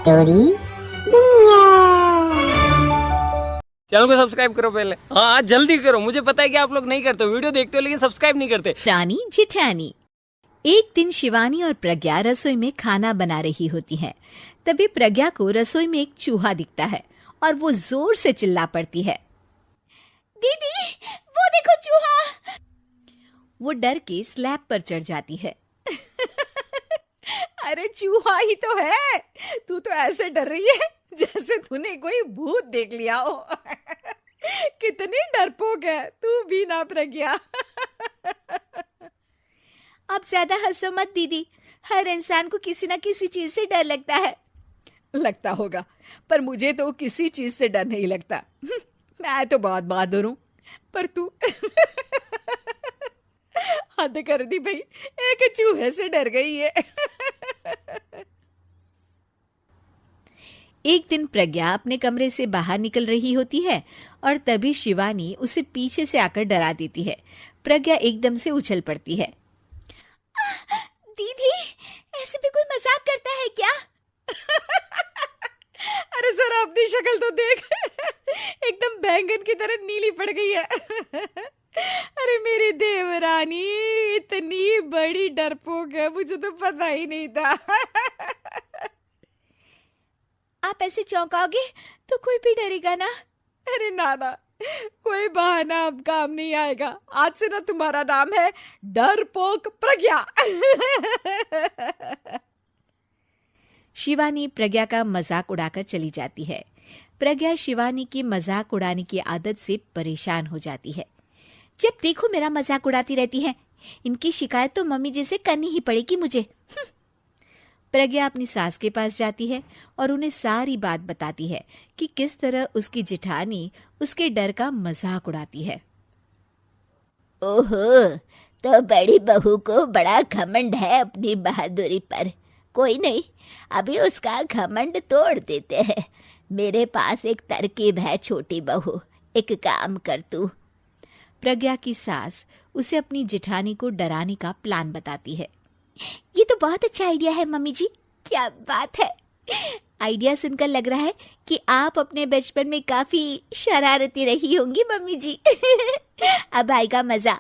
Story दुनिया। Channel को subscribe करो पहले। हाँ जल्दी करो, मुझे पता है कि आप लोग नहीं करते हो, वीडियो देखते हो लेकिन सब्सक्राइब नहीं करते। रानी जिठानी। एक दिन शिवानी और प्रज्ञा रसोई में खाना बना रही होती हैं। तभी प्रज्ञा को रसोई में एक चूहा दिखता है और वो जोर से चिल्ला पड़ती है, दीदी वो देखो चूहा। वो डर के स्लैब पर चढ़ जाती है। अरे चूहा ही तो है, तू तो ऐसे डर रही है जैसे तूने कोई भूत देख लिया हो। कितनी डरपोक है तू भी ना प्रज्ञा। अब ज्यादा हंसो मत दीदी, हर इंसान को किसी ना किसी चीज से डर लगता है। लगता होगा, पर मुझे तो किसी चीज से डर नहीं लगता। मैं तो बहुत बहादुर हूं, पर तू हद कर दी भाई, एक चूहे से डर गई है। एक दिन प्रज्ञा अपने कमरे से बाहर निकल रही होती है और तभी शिवानी उसे पीछे से आकर डरा देती है। प्रज्ञा एकदम से उछल पड़ती है। दीदी ऐसे भी कोई मजाक करता है क्या? अरे जरा अपनी शक्ल तो देख, एकदम बैंगन की तरह नीली पड़ गई है। अरे मेरी देवरानी इतनी बड़ी डरपोक है, मुझे तो पता ही नहीं था। आप ऐसे चौंकाओगे तो कोई भी डरेगा ना? अरे नाना, कोई बहाना अब काम नहीं आएगा। आज से ना तुम्हारा नाम है डरपोक प्रज्ञा। शिवानी प्रज्ञा का मजाक उड़ाकर चली जाती है। प्रज्ञा शिवानी की मजाक उड़ाने की आदत से परेशान हो जाती है। जब देखो मेरा मजाक उड़ाती रहती है, इनकी शिकायत तो मम्मी जी से करनी ही पड़ेगी मुझे। प्रज्ञा अपनी सास के पास जाती है और उन्हें सारी बात बताती है कि किस तरह उसकी जिठानी उसके डर का मजाक उड़ाती है। ओहो, तो बड़ी बहू को बड़ा घमंड है अपनी बहादुरी पर। कोई नहीं, अभी उसका घमंड तोड़ देते हैं। मेरे पास एक तरकीब है छोटी बहू, एक काम कर तू। प्रज्ञा की सास उसे अपनी जिठानी को डराने का प्लान बताती है। ये तो बहुत अच्छा आइडिया है मम्मी जी, क्या बात है। आइडिया सुनकर लग रहा है कि आप अपने बचपन में काफी शरारती रही होंगी मम्मी जी। अब आएगा मजा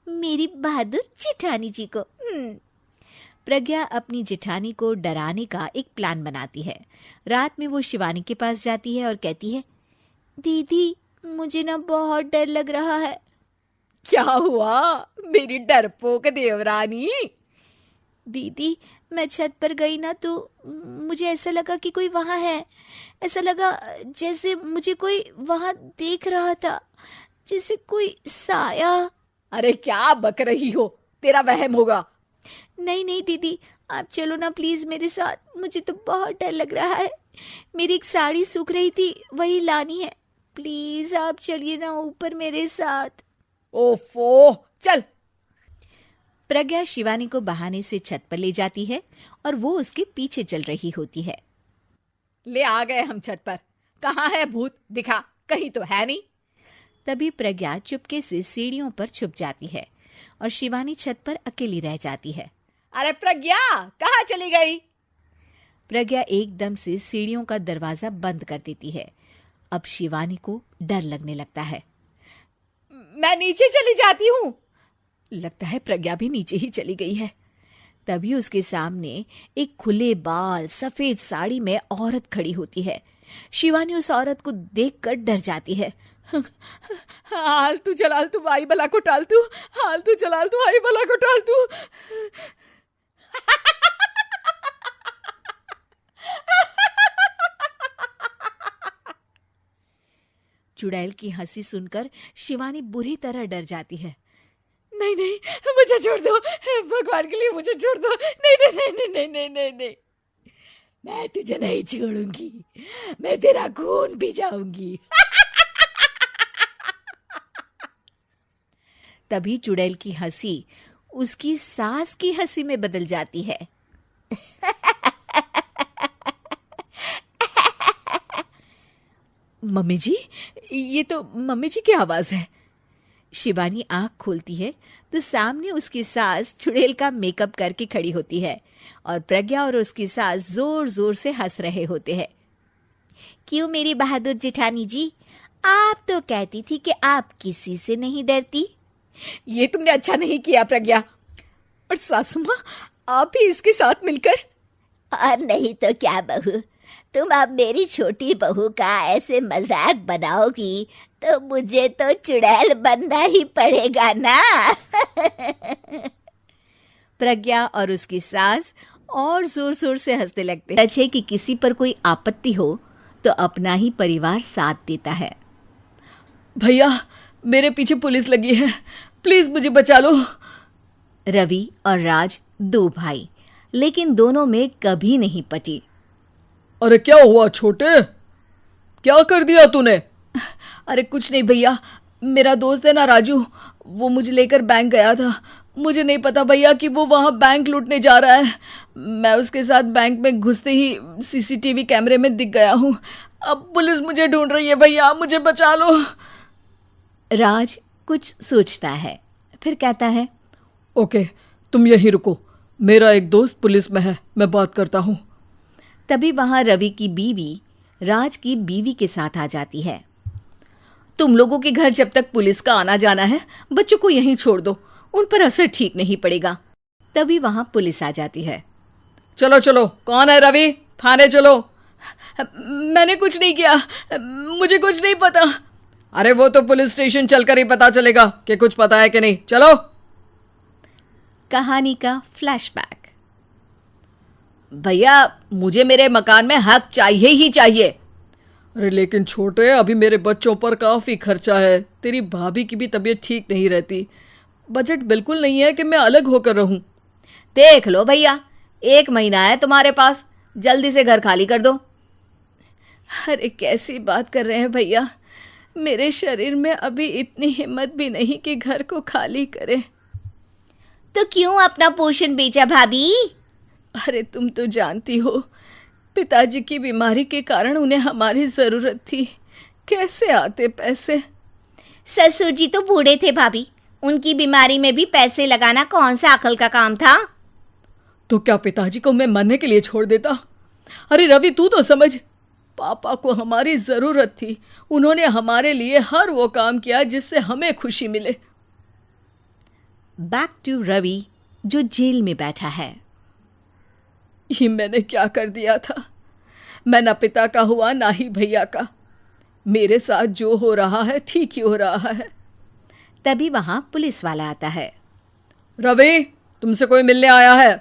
मेरी बहादुर जिठानी जी को। प्रज्ञा अपनी जिठानी को डराने का एक प्लान बनाती है। रात में वो शिवानी के पास जाती है और कहती है, दीदी मुझे ना बहुत डर लग रहा है। क्या हुआ मेरी डरपोक देवरानी? दीदी मैं छत पर गई ना तो मुझे ऐसा लगा कि कोई वहां है। ऐसा लगा जैसे मुझे कोई वहां देख रहा था, जैसे कोई साया। अरे क्या बक रही हो, तेरा वहम होगा। नहीं नहीं दीदी, आप चलो ना प्लीज मेरे साथ, मुझे तो बहुत डर लग रहा है। मेरी एक साड़ी सूख रही थी, वही लानी है। प्लीज आप चलिए ना ऊपर मेरे साथ। ओफो चल। प्रज्ञा शिवानी को बहाने से छत पर ले जाती है और वो उसके पीछे चल रही होती है। ले आ गए हम छत पर, कहाँ है भूत, दिखा, कहीं तो है नहीं। तभी प्रज्ञा चुपके से सीढ़ियों पर छुप जाती है और शिवानी छत पर अकेली रह जाती है। अरे प्रज्ञा कहाँ चली गई? प्रज्ञा एकदम से सीढ़ियों का दरवाजा बंद कर देती है। अब शिवानी को डर लगने लगता है। मैं नीचे चली जाती हूँ। लगता है प्रज्ञा भी नीचे ही चली गई है। तभी उसके सामने एक खुले बाल सफेद साड़ी में औरत खड़ी होती है। शिवानी उस औरत को देखकर डर जाती है। हाल तू जलाल तू आई बला को टाल तू, हाल तू जलाल तू आई बला को टाल तू। चुड़ैल की हंसी सुनकर शिवानी बुरी तरह डर जाती है। नहीं नहीं मुझे छोड़ दो, भगवान के लिए मुझे छोड़ दो। नहीं नहीं नहीं नहीं नहीं नहीं नहीं नहीं, मैं तुझे नहीं छोड़ूंगी, मैं तेरा खून पी जाऊंगी। तभी चुड़ैल की हंसी उसकी सास की हंसी में बदल जाती है। मम्मी जी, ये तो मम्मी जी की आवाज है। शिवानी आंख खोलती है तो सामने उसकी सास चुड़ैल का मेकअप करके खड़ी होती है और प्रज्ञा और उसकी सास जोर जोर से हंस रहे होते हैं। क्यों मेरी बहादुर जेठानी जी, आप तो कहती थी कि आप किसी से नहीं डरती। ये तुमने अच्छा नहीं किया प्रज्ञा। और सासू माँ, आप भी इसके साथ मिलकर। और नहीं तो क्या बहू, तुम अब मेरी छोटी बहू का ऐसे मजाक बनाओगी तो मुझे तो चुड़ैल बनना ही पड़ेगा ना। प्रज्ञा और उसकी सास और जोर जोर से हंसने लगते हैं। अच्छे कि किसी पर कोई आपत्ति हो तो अपना ही परिवार साथ देता है। भैया, मेरे पीछे पुलिस लगी है, प्लीज मुझे बचा लो। रवि और राज दो भाई, लेकिन दोनों में कभी नहीं पटी। अरे क्या हुआ छोटे, क्या कर दिया तूने? अरे कुछ नहीं भैया, मेरा दोस्त है ना राजू, वो मुझे लेकर बैंक गया था। मुझे नहीं पता भैया कि वो वहाँ बैंक लूटने जा रहा है। मैं उसके साथ बैंक में घुसते ही सीसीटीवी कैमरे में दिख गया हूँ। अब पुलिस मुझे ढूंढ रही है भैया, मुझे बचा लो। राज कुछ सोचता है, फिर कहता है, ओके, तुम यहीं रुको, मेरा एक दोस्त पुलिस में है, मैं बात करता हूँ। तभी वहाँ रवि की बीवी राज की बीवी के साथ आ जाती है। तुम लोगों के घर जब तक पुलिस का आना जाना है, बच्चों को यहीं छोड़ दो, उन पर असर ठीक नहीं पड़ेगा। तभी वहां पुलिस आ जाती है। चलो चलो, कौन है रवि, थाने चलो। मैंने कुछ नहीं किया, मुझे कुछ नहीं पता। अरे वो तो पुलिस स्टेशन चलकर ही पता चलेगा कि कुछ पता है कि नहीं, चलो। कहानी का फ्लैशबैक। भैया, मुझे मेरे मकान में हक चाहिए ही चाहिए। अरे लेकिन छोटे, अभी मेरे बच्चों पर काफी खर्चा है, तेरी भाभी की भी तबीयत ठीक नहीं रहती, बजट बिल्कुल नहीं है कि मैं अलग होकर रहूं। देख लो भैया, 1 महीना है तुम्हारे पास, जल्दी से घर खाली कर दो। अरे कैसी बात कर रहे हैं भैया, मेरे शरीर में अभी इतनी हिम्मत भी नहीं कि घर को खाली करे। तो क्यों अपना पोषण बेचा भाभी? अरे तुम तो जानती हो, पिताजी की बीमारी के कारण उन्हें हमारी जरूरत थी, कैसे आते पैसे। ससुर जी तो बूढ़े थे भाभी, उनकी बीमारी में भी पैसे लगाना कौन सा अकल का काम था। तो क्या पिताजी को मैं मरने के लिए छोड़ देता? अरे रवि, तू तो समझ, पापा को हमारी जरूरत थी, उन्होंने हमारे लिए हर वो काम किया जिससे हमें खुशी मिले। बैक टू रवि जो जेल में बैठा है। ये मैंने क्या कर दिया था? मैं ना पिता का हुआ ना ही भैया का। मेरे साथ जो हो रहा है ठीक ही हो रहा है। तभी वहां पुलिस वाला आता है। रवि, तुमसे कोई मिलने आया है।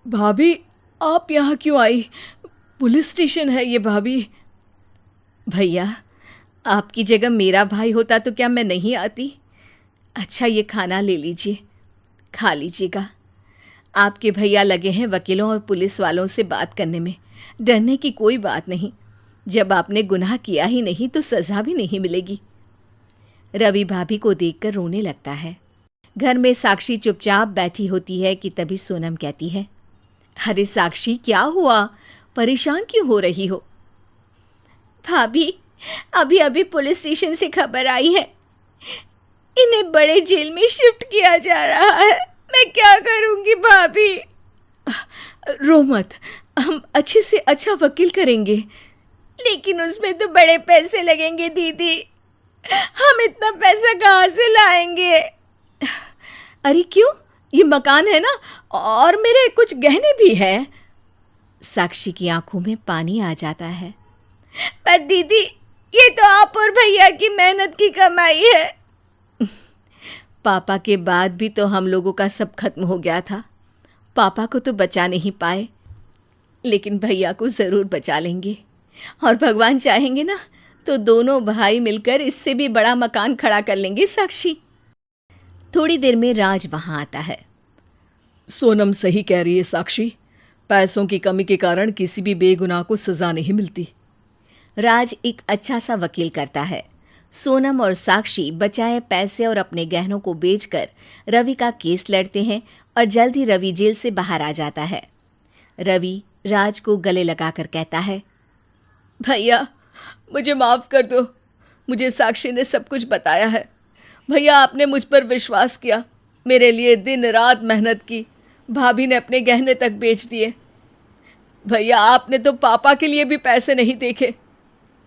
भाभी, आप यहाँ क्यों आई? पुलिस स्टेशन है ये भाभी। भैया, आपकी जगह मेरा भाई होता तो क्या मैं नहीं आती? अच्छा, ये खाना ले लीजिए, खा लीजिएगा। आपके भैया लगे हैं वकीलों और पुलिस वालों से बात करने में। डरने की कोई बात नहीं, जब आपने गुनाह किया ही नहीं तो सज़ा भी नहीं मिलेगी। रवि भाभी को देखकर रोने लगता है। घर में साक्षी चुपचाप बैठी होती है कि तभी सोनम कहती है, अरे साक्षी, क्या हुआ? परेशान क्यों हो रही हो? भाभी, अभी अभी पुलिस स्टेशन से खबर आई है, इन्हें बड़े जेल में शिफ्ट किया जा रहा है। मैं क्या करूंगी भाभी? रो मत, हम अच्छे से अच्छा वकील करेंगे। लेकिन उसमें तो बड़े पैसे लगेंगे दीदी, हम इतना पैसा कहाँ से लाएंगे? अरे क्यों, ये मकान है ना, और मेरे कुछ गहने भी है। साक्षी की आंखों में पानी आ जाता है। पर दीदी, ये तो आप और भैया की मेहनत की कमाई है। पापा के बाद भी तो हम लोगों का सब खत्म हो गया था। पापा को तो बचा नहीं पाए, लेकिन भैया को ज़रूर बचा लेंगे, और भगवान चाहेंगे ना तो दोनों भाई मिलकर इससे भी बड़ा मकान खड़ा कर लेंगे। साक्षी। थोड़ी देर में राज वहां आता है। सोनम सही कह रही है साक्षी, पैसों की कमी के कारण किसी भी बेगुनाह को सजा नहीं मिलती। राज एक अच्छा सा वकील करता है। सोनम और साक्षी बचाए पैसे और अपने गहनों को बेचकर रवि का केस लड़ते हैं और जल्द ही रवि जेल से बाहर आ जाता है। रवि राज को गले लगाकर कहता है, भैया, मुझे माफ कर दो, मुझे साक्षी ने सब कुछ बताया है। भैया आपने मुझ पर विश्वास किया, मेरे लिए दिन रात मेहनत की, भाभी ने अपने गहने तक बेच दिए। भैया आपने तो पापा के लिए भी पैसे नहीं देखे,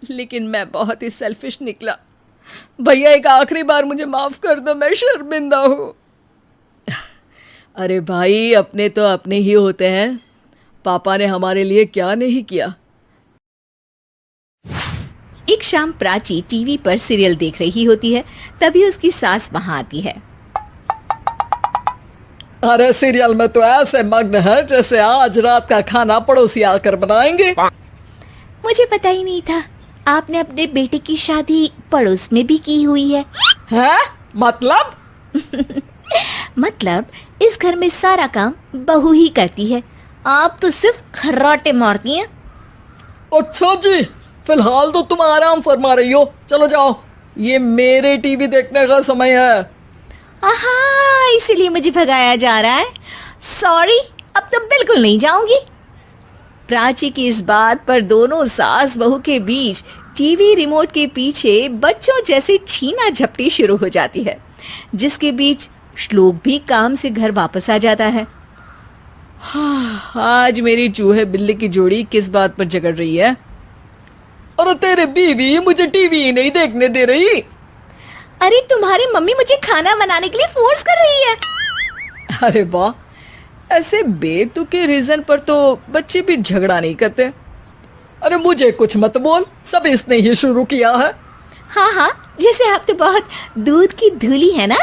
लेकिन मैं बहुत ही सेल्फिश निकला। भैया एक आखिरी बार मुझे माफ़ कर दो, मैं शर्मिंदा हूँ। अरे भाई, अपने तो अपने ही होते हैं, पापा ने हमारे लिए क्या नहीं किया। एक शाम प्राची टीवी पर सीरियल देख रही होती है, तभी उसकी सास वहां आती है। अरे सीरियल में तो ऐसे मग्न है जैसे आज रात का खाना पड़ोसी आकर बनाएंगे। मुझे पता ही नहीं था आपने अपने बेटे की शादी पड़ोस में भी की हुई है। हैं? मतलब? मतलब इस घर में सारा काम बहू ही करती है, आप तो सिर्फ खर्राटे मारती हैं। अच्छा जी, फिलहाल तो तुम आराम फरमा रही हो, चलो जाओ, ये मेरे टीवी देखने का समय है। आहा, इसीलिए मुझे भगाया जा रहा है। सॉरी, अब तो बिल्कुल नहीं जाऊंगी। प्राची की इस बात पर दोनों सास बहू के बीच टीवी रिमोट के पीछे बच्चों जैसे छीना झपटी शुरू हो जाती है, जिसके बीच श्लोक भी काम से घर वापस आ जाता है। हाँ, आज मेरी चूहे बिल्ली की जोड़ी किस बात पर झगड़ रही है? अरे तेरे बीवी मुझे टीवी ही नहीं देखने दे रही। अरे तुम्हारी मम्मी मुझे खाना बनाने के लिए फोर्स कर रही है। अरे वाह, ऐसे बेतुके रीजन पर तो बच्चे भी झगड़ा नहीं करते। अरे मुझे कुछ मत बोल, सब इसने ही शुरू किया है। हाँ हाँ, जैसे आप तो बहुत दूध की धूली है ना।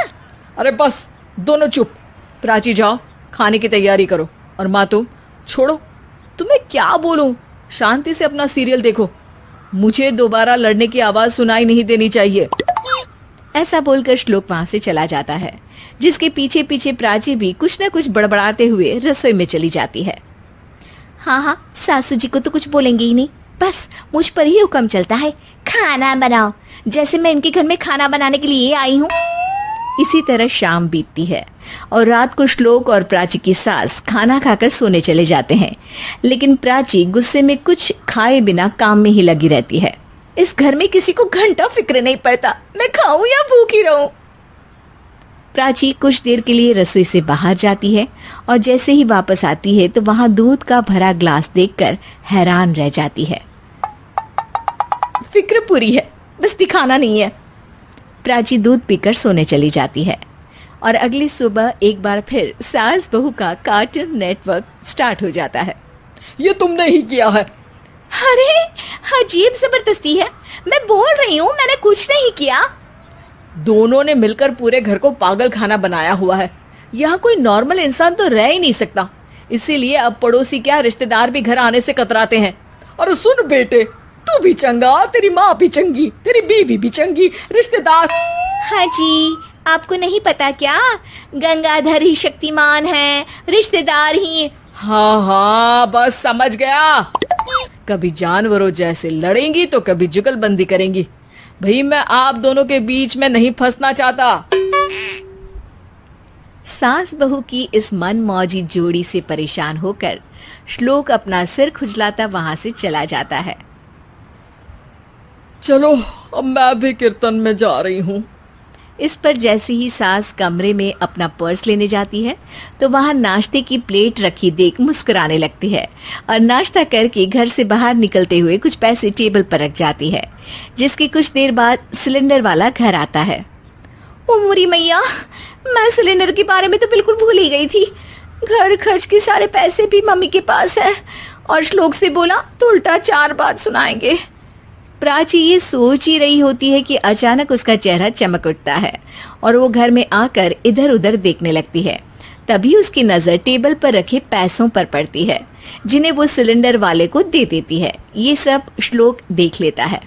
अरे बस, दोनों चुप। प्राची जाओ, खाने की तैयारी करो। और माँ तुम छोड़ो, तुम्हें क्या बोलूं, शांति से अपना सीरियल देखो, मुझे दोबारा लड़ने की आवाज सुनाई नहीं देनी चाहिए। ऐसा बोलकर श्लोक वहां से चला जाता है, जिसके पीछे पीछे प्राची भी कुछ न कुछ बड़बड़ाते हुए रसोई में चली जाती है। हाँ हाँ, सासू जी को तो कुछ बोलेंगे ही नहीं, बस मुझ पर ही हुक्म चलता है, खाना बनाओ, जैसे मैं इनके घर में खाना बनाने के लिए आई हूँ। इसी तरह शाम बीतती है और रात को श्लोक और प्राची की सास खाना खाकर सोने चले जाते हैं, लेकिन प्राची गुस्से में कुछ खाए बिना काम में ही लगी रहती है। इस घर में किसी को घंटा फिक्र नहीं पड़ता, मैं खाऊं या भूखी रहूं। प्राची कुछ देर के लिए रसोई से बाहर जाती है और जैसे ही वापस आती है तो वहां दूध का भरा ग्लास देखकर हैरान रह जाती है। फिक्र पूरी है, बस दिखाना नहीं है। प्राची दूध पीकर सोने चली जाती है और अगली सुबह एक बार फिर सास बहू का कार्टून नेटवर्क स्टार्ट हो जाता है। ये तुमने ही किया है। अरे अजीब जबरदस्ती है, मैं बोल रही हूँ मैंने कुछ नहीं किया। दोनों ने मिलकर पूरे घर को पागल खाना बनाया हुआ है। यहाँ कोई नॉर्मल इंसान तो रह ही नहीं सकता, इसीलिए अब पड़ोसी क्या रिश्तेदार भी घर आने से कतराते हैं। और सुन बेटे, तू भी चंगा, तेरी माँ भी चंगी, तेरी बीवी भी चंगी, रिश्तेदार। हाँ जी, आपको नहीं पता क्या, गंगाधर ही शक्तिमान है, रिश्तेदार ही। हाँ हाँ, बस समझ गया। कभी जानवरों जैसे लड़ेंगी तो कभी जुगलबंदी करेंगी। भाई मैं आप दोनों के बीच में नहीं फंसना चाहता। सास बहू की इस मनमौजी जोड़ी से परेशान होकर श्लोक अपना सिर खुजलाता वहां से चला जाता है। चलो अब मैं भी कीर्तन में जा रही हूँ। इस पर जैसे ही सास कमरे में अपना पर्स लेने जाती है तो वहां नाश्ते की प्लेट रखी देख मुस्कुराने लगती है और नाश्ता करके घर से बाहर निकलते हुए कुछ पैसे टेबल पर रख जाती है, जिसकी कुछ देर बाद सिलेंडर वाला घर आता है। ओ मोरी मैया, मैं सिलेंडर के बारे में तो बिल्कुल भूल ही गई थी। घर खर्च के सारे पैसे भी मम्मी के पास है और श्लोक से बोला तो उल्टा 4 बात सुनाएंगे। प्राची ये सोच ही रही होती है कि अचानक उसका चेहरा चमक उठता है और वो घर में आकर इधर उधर देखने लगती है। तभी उसकी नजर टेबल पर रखे पैसों पर पड़ती है, जिन्हें वो सिलेंडर वाले को दे देती है। ये सब श्लोक देख लेता है।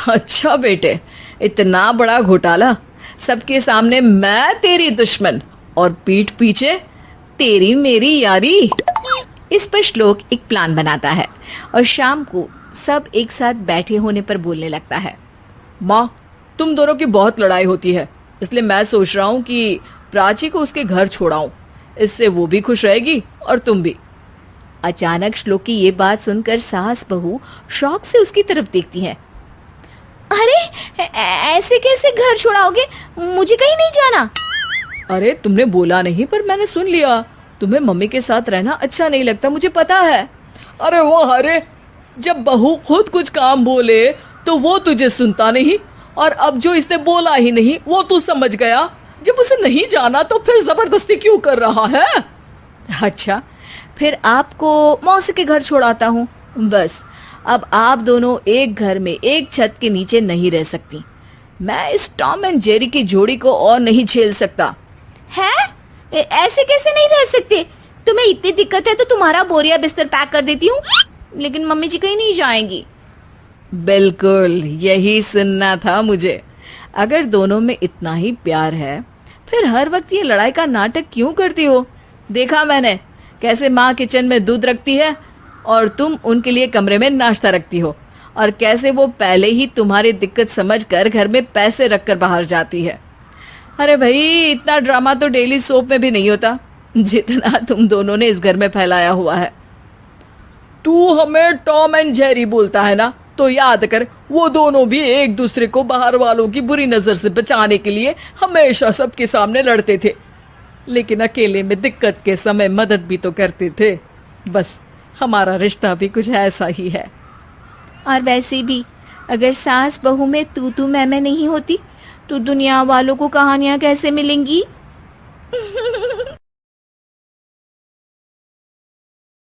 अच्छा बेटे, इतना बड़ा घोटाला, सबके सामने मैं तेरी दुश्मन और पीठ पीछे तेरी मेरी यारी। इस पर श्लोक एक प्लान बनाता है और शाम को सब एक साथ बैठे होने पर बोलने लगता है। माँ, तुम दोनों की बहुत लड़ाई होती है, इसलिए मैं सोच रहा हूँ कि प्राची को उसके घर छोड़ाऊं, इससे वो भी खुश रहेगी और तुम भी। अचानक श्लोक की ये बात सुनकर सास बहू शौक से उसकी तरफ देखती है। अरे ऐसे कैसे घर छोड़ाओगे? मुझे कहीं नहीं जाना। अरे तुमने बोला नहीं पर मैंने सुन लिया। तुम्हें मम्मी के साथ रहना अच्छा नहीं लगता, मुझे पता है। अरे वो अरे जब बहू खुद कुछ काम बोले तो वो तुझे सुनता नहीं, और अब जो इसने बोला ही नहीं वो तू समझ गया। जब उसे नहीं जाना तो फिर जबरदस्ती क्यों कर रहा है? अच्छा फिर आपको मौसी के घर छोड़ाता हूँ। बस अब आप दोनों एक घर में एक छत के नीचे नहीं रह सकती। मैं इस टॉम एंड जेरी की जोड़ी को और नहीं झेल सकता। है? ऐसे कैसे नहीं रह सकते? तुम्हें इतनी दिक्कत है तो तुम्हारा बोरिया बिस्तर पैक कर देती हूँ, लेकिन मम्मी जी कहीं नहीं जाएंगी। बिल्कुल यही सुनना था मुझे। अगर दोनों में इतना ही प्यार है फिर हर वक्त ये लड़ाई का नाटक क्यों करती हो? देखा मैंने कैसे माँ किचन में दूध रखती है और तुम उनके लिए कमरे में नाश्ता रखती हो, और कैसे वो पहले ही तुम्हारी दिक्कत समझकर घर में पैसे रखकर बाहर जाती है। अरे भाई इतना ड्रामा तो डेली सोप में भी नहीं होता जितना तुम दोनों ने इस घर में फैलाया हुआ है। तू हमें टॉम एंड जेरी बोलता है ना, तो याद कर वो दोनों भी एक दूसरे को बाहर वालों की बुरी नजर से बचाने के लिए हमेशा सबके सामने लड़ते थे, लेकिन अकेले में दिक्कत के समय मदद भी तो करते थे। बस हमारा रिश्ता भी कुछ ऐसा ही है। और वैसे भी अगर सास बहू में तू मैं नहीं होती तो दुनिया वालों को कहानियां कैसे मिलेंगी?